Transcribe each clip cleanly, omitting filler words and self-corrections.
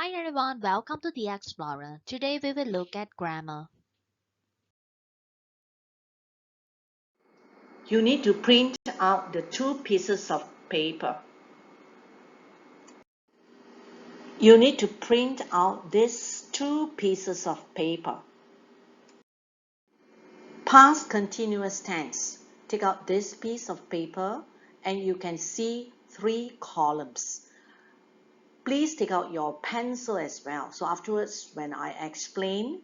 Hi everyone, welcome to the Explorer. Today we will look at grammar. You need to print out the two pieces of paper. You need to print out these two pieces of paper. Past continuous tense. Take out this piece of paper and you can see 3 columns. Please take out your pencil as well. So afterwards, when I explain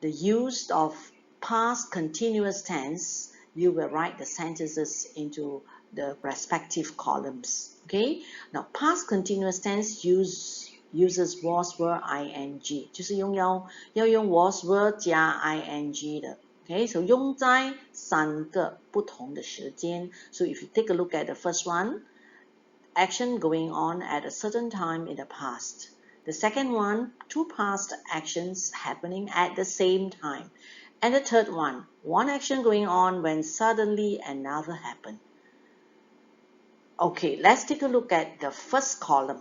the use of past continuous tense, you will write the sentences into the respective columns. Okay? Now, past continuous tense uses was were ing， 就是要用 was were 加 ing 的。Okay, so 用在3个不同的时间。So if you take a look at the first one, action going on at a certain time in the past. The second one, 2 past actions happening at the same time. And the third one action going on when suddenly another happened. Okay, let's take a look at the first column.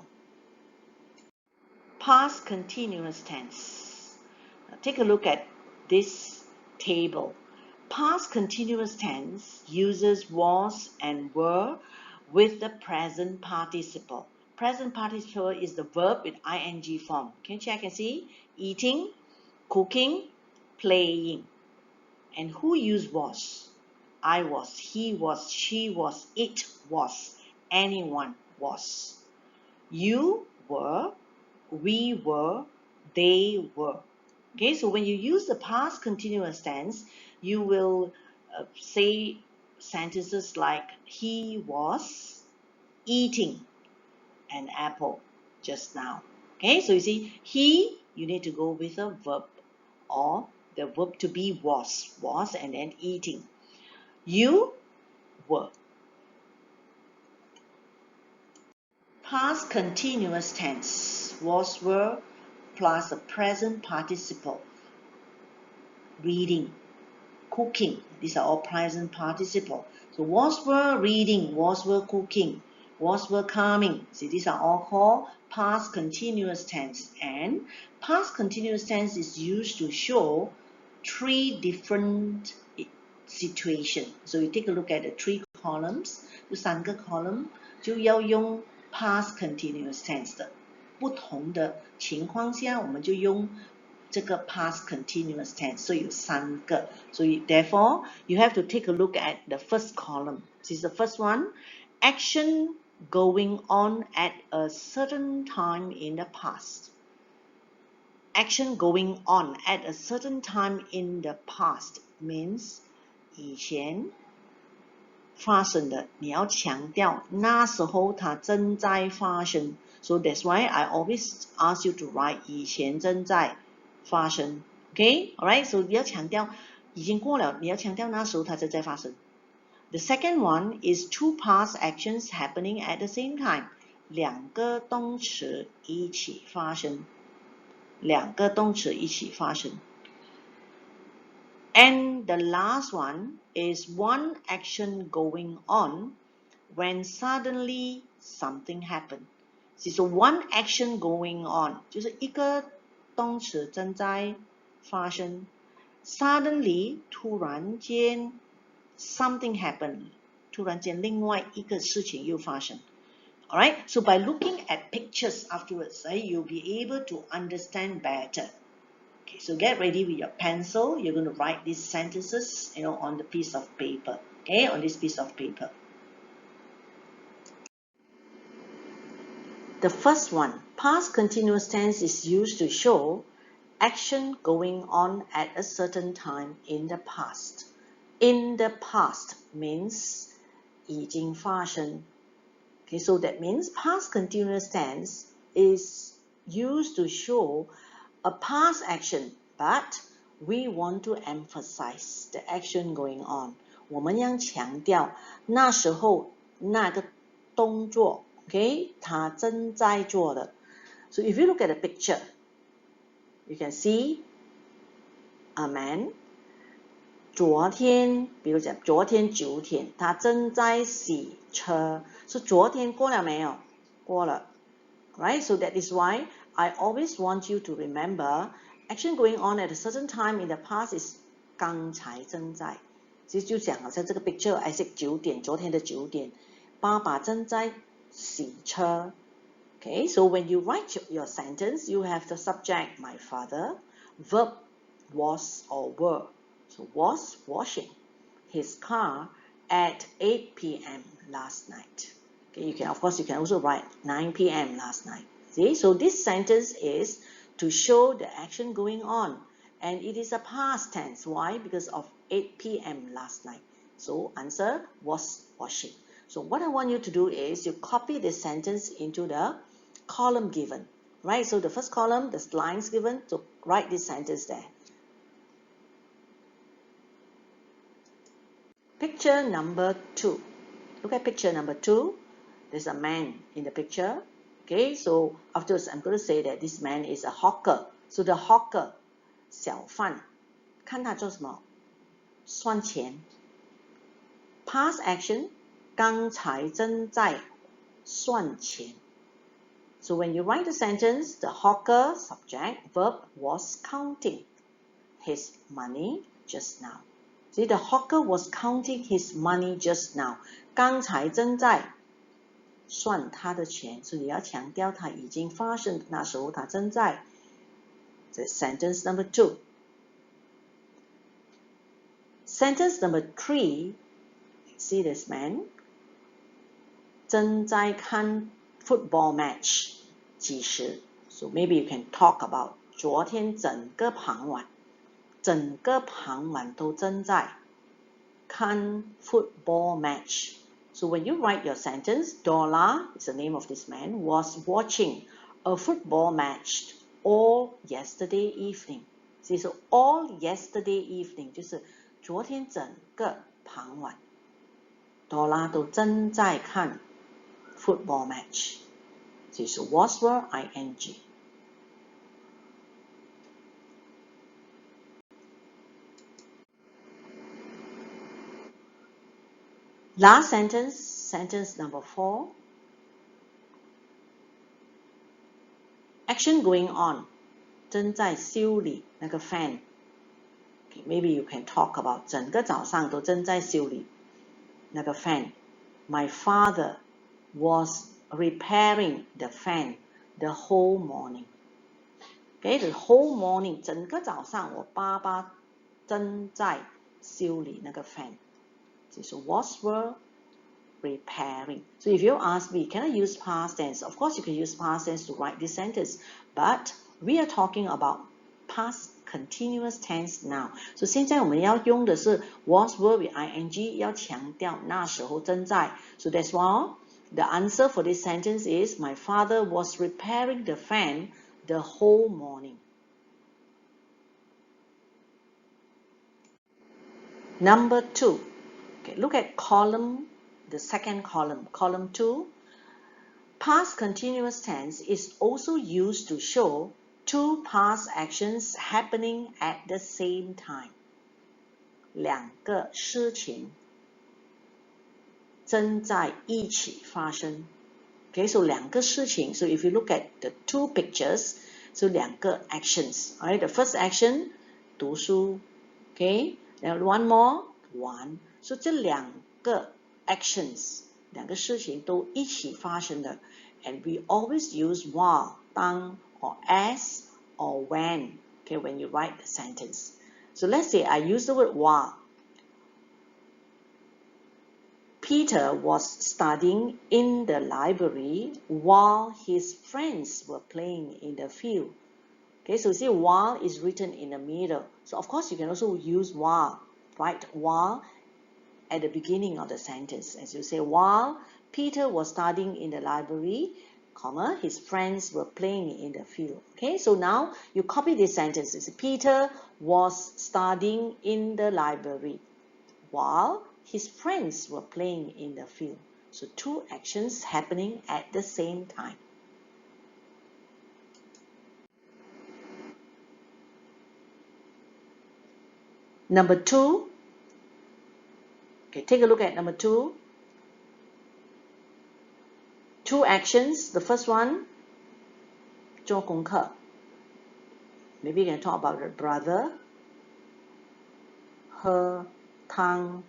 Past continuous tense. Now take a look at this table. Past continuous tense uses was and were with the present participle. Present participle is the verb with ing form. Can you check and see? Eating, cooking, playing. And who used was? I was, he was, she was, it was, anyone was. You were, we were, they were. Okay, so when you use the past continuous tense, you will say sentences like he was eating an apple just now. Okay, so you see, he, you need to go with a verb or the verb to be was and then eating. You were. Past continuous tense, was, were, plus the present participle. Reading, cooking, these are all present participle. So was, were, reading, was, were, cooking, was, were, coming. See, these are all called past continuous tense. And past continuous tense is used to show 3 different situations. So you take a look at the 3 columns. 这3个 column 就要用 past continuous tense 的。不同的情况下，我们就用这个 past continuous tense， 所以有3个。所以 therefore you have to take a look at the first column. This is the first one. Action going on at a certain time in the past. Action going on at a certain time in the past means 以前发生的，你要强调那时候它正在发生。So that's why I always ask you to write 以前正在发生。Okay, alright. So 你要强调已经过了，你要强调那时候它正在发生。The second one is 2 past actions happening at the same time. 2个动词一起发生。2个动词一起发生。And the last one is 1 action going on when suddenly something happened. So 1 action going on 就是一个动词正在发生。Suddenly 突然间 something happened. 突然间另外一个事情又发生。Alright, so by looking at pictures afterwards, you'll be able to understand better. Okay, so get ready with your pencil. You're going to write these sentences, on the piece of paper. Okay, on this piece of paper. The first one, past continuous tense is used to show action going on at a certain time in the past. In the past means 已经发生. Okay, so that means past continuous tense is used to show a past action, but we want to emphasize the action going on. 我们要强调那时候那个动作 Okay, 他正在做的。So if you look at the picture, you can see a man. 昨天，比如讲昨天9点，他正在洗车。So 昨天过了没有？过了。Right? So that is why I always want you to remember action going on at a certain time in the past is 刚才正在。其实就讲好像这个 picture I said 9点，昨天的9点，爸爸正在洗车。Okay, so when you write your sentence, you have the subject, my father, verb, was or were. So was washing his car at 8 p.m. last night. Okay, you can, of course, you can also write 9 p.m. last night. See, so this sentence is to show the action going on, and it is a past tense. Why? Because of 8 p.m. last night. So answer was washing. So what I want you to do is you copy this sentence into the column given, right? So the first column, the lines given, so write this sentence there. Picture number 2. Look at picture number 2. There's a man in the picture. Okay, so afterwards I'm going to say that this man is a hawker. So the hawker, 小贩，看他做什么？算钱。Past action, 刚才正在算钱。So when you write the sentence, the hawker, subject, verb, was counting his money just now. See, the hawker was counting his money just now. 刚才正在算他的钱，所以你要强调它已经发生，那时候他正在。这 sentence number 2. Sentence number 3. See this man 正在看 football match 几时 So maybe you can talk about 昨天整个傍晚都正在看 football match. So when you write your sentence, Dola is the name of this man, was watching a football match all yesterday evening. See, so all yesterday evening 就是昨天整个傍晚 Dola 都正在看 football match. See, so was were ing. Last sentence, sentence number 4. Action going on. 正在修理那个 fan. Okay, maybe you can talk about 整个早上都正在修理那个 fan. My father was repairing the fan the whole morning. Okay, the whole morning 整个早上我爸爸正在修理那个 fan. So was were repairing. So if you ask me, can I use past tense? Of course you can use past tense to write this sentence, but we are talking about past continuous tense now. So 现在我们要用的是 was were with ing, 要强调那时候正在。So that's why the answer for this sentence is my father was repairing the fan the whole morning. Number 2. Okay, look at the second column, column 2. Past continuous tense is also used to show two past actions happening at the same time. 两个事情正在一起发生。Okay, so 两个事情. So if you look at the two pictures, so 两个 actions. Alright, the first action, 读书. Okay, then one more, one. So 这两个 actions, 两个事情都一起发生的。And we always use while, 当 or as or when, okay, when you write the sentence. So let's say I use the word while. Peter was studying in the library while his friends were playing in the field. Okay, so see while is written in the middle. So of course you can also use while, right? While at the beginning of the sentence. As you say, while Peter was studying in the library, comma, his friends were playing in the field. Okay, so now you copy this sentence. It's Peter was studying in the library while his friends were playing in the field. So two actions happening at the same time. Number 2. Okay, take a look at number 2. Two actions. The first one, 做功课 Maybe you can talk about her brother, 喝汤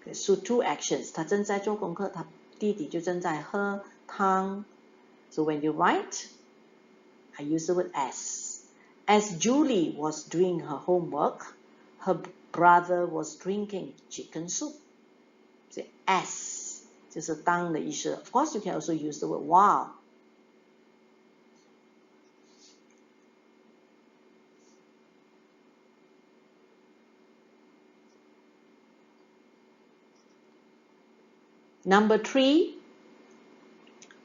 Okay, so 2 actions. 他正在做功课，他弟弟就正在喝汤。So when you write, I use the word as. As Julie was doing her homework, her brother was drinking chicken soup. So as 就是当的意思。Of course, you can also use the word while. Number 3,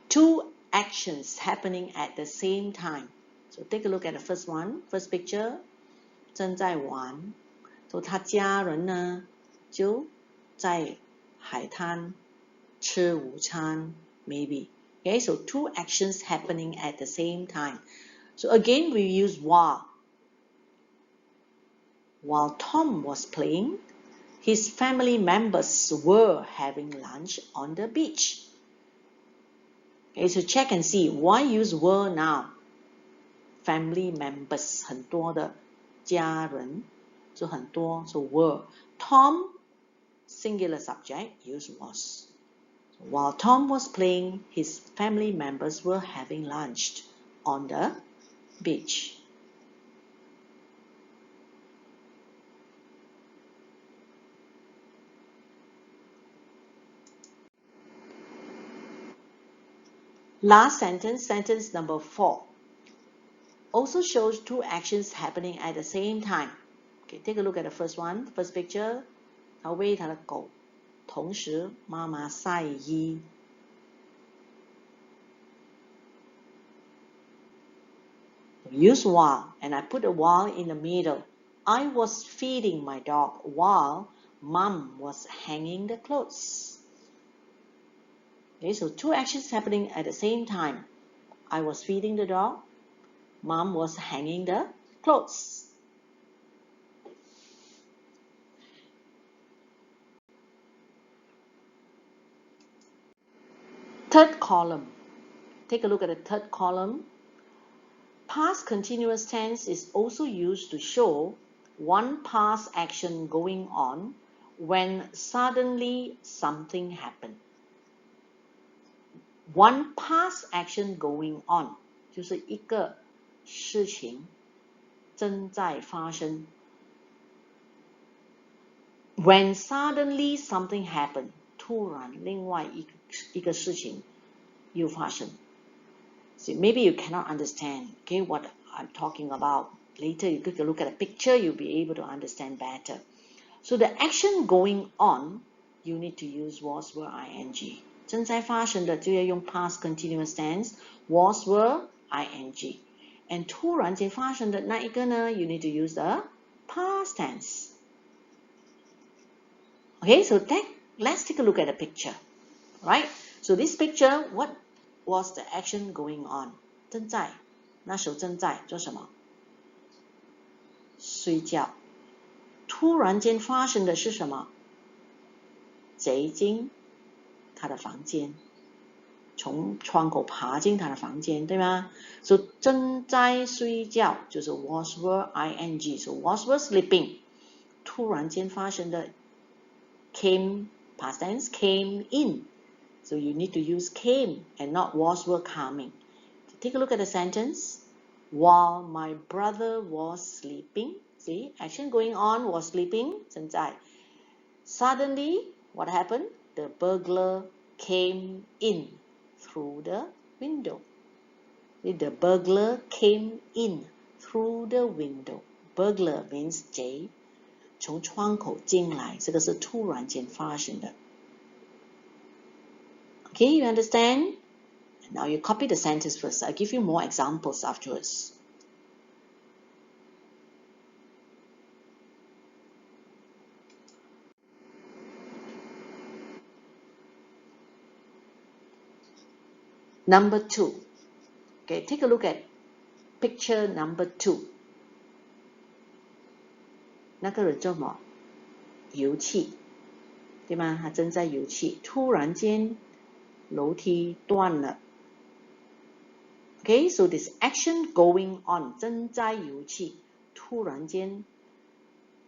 2 actions happening at the same time. So take a look at the first one, first picture. 正在玩 So 他家人呢就在海滩吃午餐 maybe. Okay, so 2 actions happening at the same time. So again we use while. While Tom was playing, his family members were having lunch on the beach. Okay, so check and see. Why use were now? Family members 很多的家人 So 很多 So were. Tom singular subject use was. While Tom was playing, his family members were having lunch on the beach. Last sentence, sentence number 4. Also shows 2 actions happening at the same time. Okay, take a look at the first one. First picture, 他喂他的狗，同时妈妈晒衣。Use while, and I put a while in the middle. I was feeding my dog while Mom was hanging the clothes. Okay, so 2 actions happening at the same time. I was feeding the dog. Mom was hanging the clothes. Third column. Take a look at the third column. Past continuous tense is also used to show one past action going on when suddenly something happened. One past action going on 就是一个事情正在发生。When suddenly something happened, 突然另外一个事情又发生。So maybe you cannot understand, okay, what I'm talking about. Later you take a look at a picture, you'll be able to understand better. So the action going on, you need to use was, were, ing. 正在发生的就要用 past continuous tense, was, were, ing. And 突然间发生的那一个呢 you need to use the past tense. Okay, so let's take a look at the picture. Right? So this picture, what was the action going on? 正在，那时候正在做什么？睡觉。突然间发生的是什么？贼进他的房间，从窗口爬进他的房间，对吗？ So 正在睡觉就是 was, were, ing. So was, were sleeping. 突然间发生的 came, past tense, came in. So you need to use came and not was, were coming. Take a look at the sentence. While my brother was sleeping, see, action going on, was sleeping, 正在. Suddenly, what happened? The burglar came in through the window. The burglar came in through the window. Burglar means 贼，从窗口进来，这个是突然间发生的。Okay, you understand? Now you copy the sentence first. I'll give you more examples afterwards. Number 2. Okay, take a look at picture number 2. 那个人做什么？油气，对吗？他正在油气，突然间楼梯断了。Okay, so this action going on 正在游戏，突然间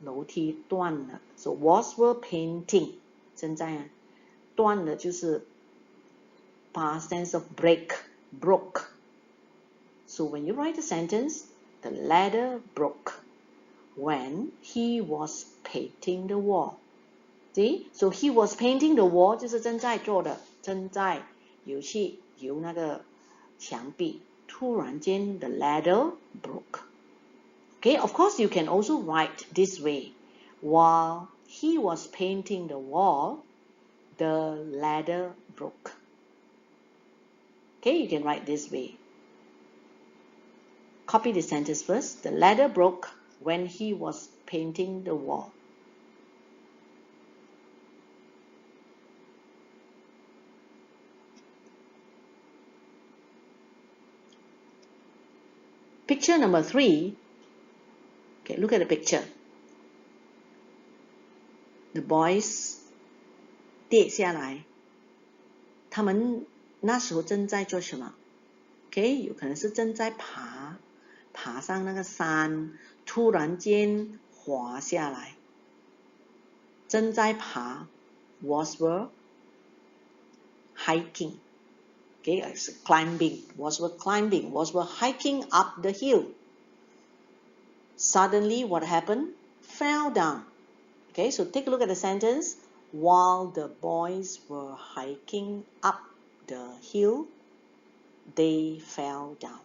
楼梯断了。So walls were painting 正在断了就是 past tense of break, broke. So when you write a sentence, the ladder broke when he was painting the wall. See? So he was painting the wall 就是正在做的，正在游戏游那个墙壁。突然间 the ladder broke. Okay, of course you can also write this way. While he was painting the wall, the ladder broke. Okay, you can write this way. Copy the sentence first. The ladder broke when he was painting the wall. Picture number 3. Okay, look at the picture. The boys 跌下来，他们那时候正在做什么 ？OK， 有可能是正在爬上那个山，突然间滑下来。正在爬 were hiking. Okay, it's climbing. were climbing. were hiking up the hill. Suddenly, what happened? Fell down. Okay, so take a look at the sentence. While the boys were hiking up the hill, they fell down.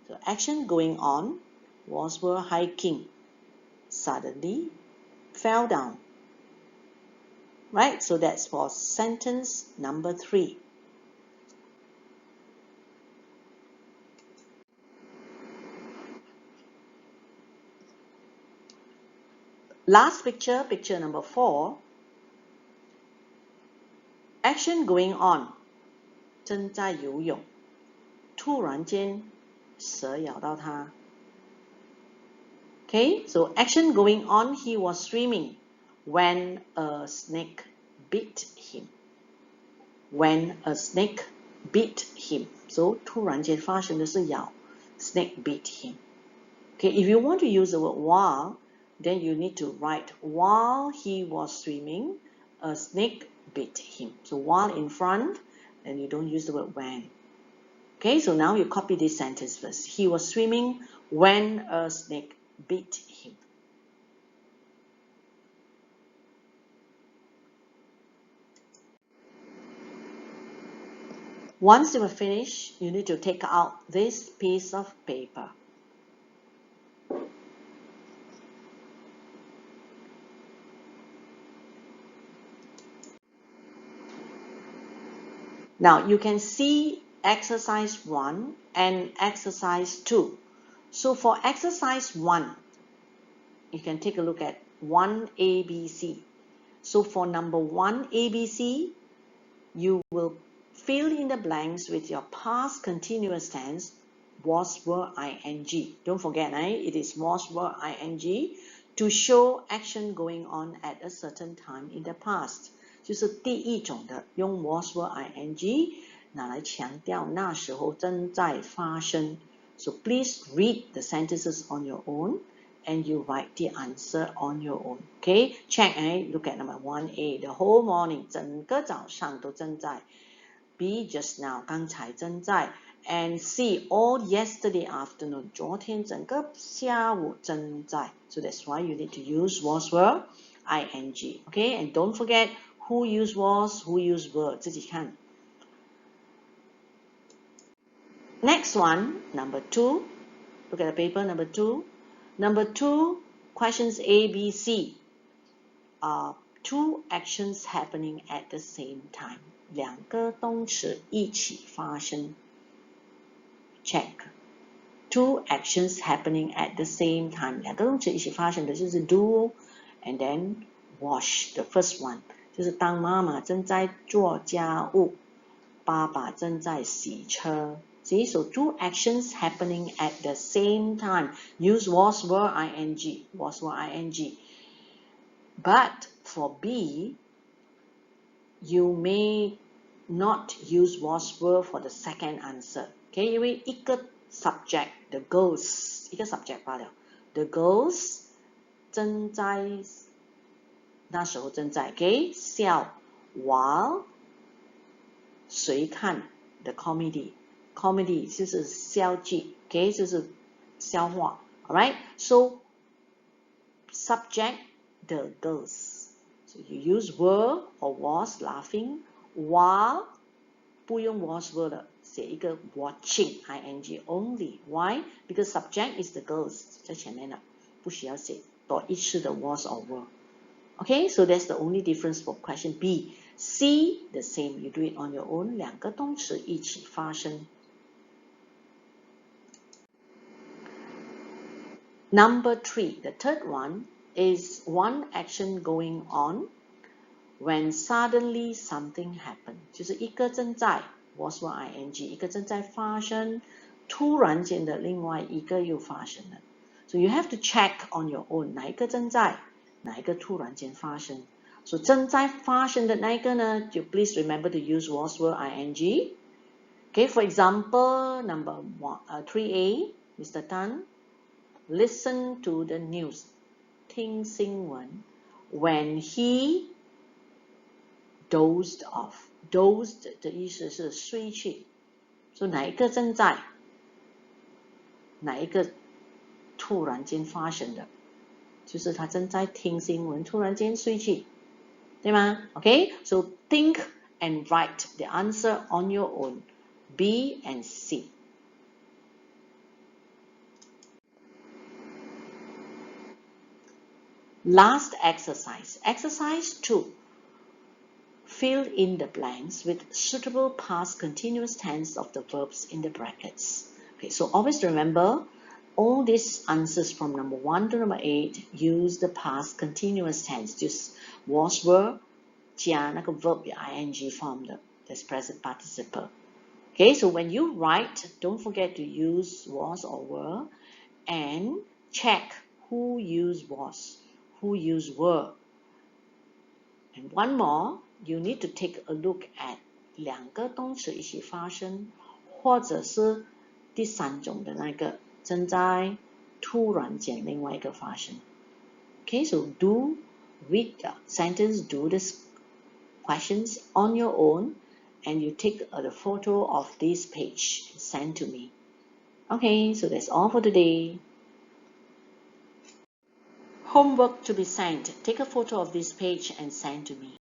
So action going on, were hiking. Suddenly, fell down. Right, so that's for sentence number 3. Last picture, picture number 4. Action going on. 正在游泳，突然间蛇咬到他。Okay, so action going on. He was swimming when a snake bit him. When a snake bit him. So 突然间发生的是咬 snake bit him. Okay, if you want to use the word while, then you need to write while he was swimming, a snake bit him. So while in front, and you don't use the word when. Okay, so now you copy this sentence first. He was swimming when a snake bit him. Once you are finished, you need to take out this piece of paper. Now you can see exercise 1 and exercise 2. So for exercise 1, you can take a look at 1ABC. So for number 1 ABC, you will fill in the blanks with your past continuous tense, was, were, ing. Don't forget, it is was, were, ing to show action going on at a certain time in the past. 就是第一种的用 was, were, ing 拿来强调那时候正在发生。So please read the sentences on your own and you write the answer on your own. Okay, check, look at number 1A. The whole morning, 整个早上都正在。B, just now, 刚才正在。And C, all yesterday afternoon, 昨天整个下午正在。So that's why you need to use was, were, ing. Okay, and don't forget who used was, who used were, 自己看。Next one, number 2. Look at the paper, number 2. Number 2, questions A, B, C are 2 actions happening at the same time. 两个动词一起发生。Check. 2 actions happening at the same time. 两个动词一起发生的就是 do and then wash. The first one 就是当妈妈正在做家务，爸爸正在洗车。See, so 2 actions happening at the same time. Use was, were, ing. Was, were, ing. But for B, you may not use was, were for the second answer. OK， 因为一个 subject the girls 一个 subject 罢了 ，the girls 正在那时候正在 OK 笑 while 谁看 the comedy 就是笑剧 OK 就是笑话 alright so subject the girls so you use were or was laughing while 不用 was were 的写一个 watching ing only why because subject is the girls 在前面的不需要写多一次的 was or were okay so that's the only difference for question B C the same you do it on your own 两个动词一起发生 Number 3 the third one is one action going on when suddenly something happened 就是一个正在 was were ing 一个正在发生突然间的另外一个又发生了 so you have to check on your own 哪一个正在哪一个突然间发生 so 正在发生的那一个呢就 please remember to use was were ing okay for example number 3A Mr. Tan listen to the news 听新闻 when he dozed off dozed 的意思是睡去 so 哪一个正在哪一个突然间发生的就是他正在听新闻突然间睡去对吗 okay so think and write the answer on your own B and C last exercise exercise 2 fill in the blanks with suitable past continuous tense of the verbs in the brackets. Okay, so always remember all these answers from number 1 to number 8 use the past continuous tense. Just was were 加那个 verb 有 ing form 的 that's present participle. Okay, so when you write, don't forget to use was or were and check who used was, who used were. And one more, you need to take a look at 两个动词一起发生，或者是第三种的那个正在突然间另外一个发生。Okay, so do read the sentence, do the questions on your own, and you take a photo of this page and send to me. Okay, so that's all for today. Homework to be sent. Take a photo of this page and send to me.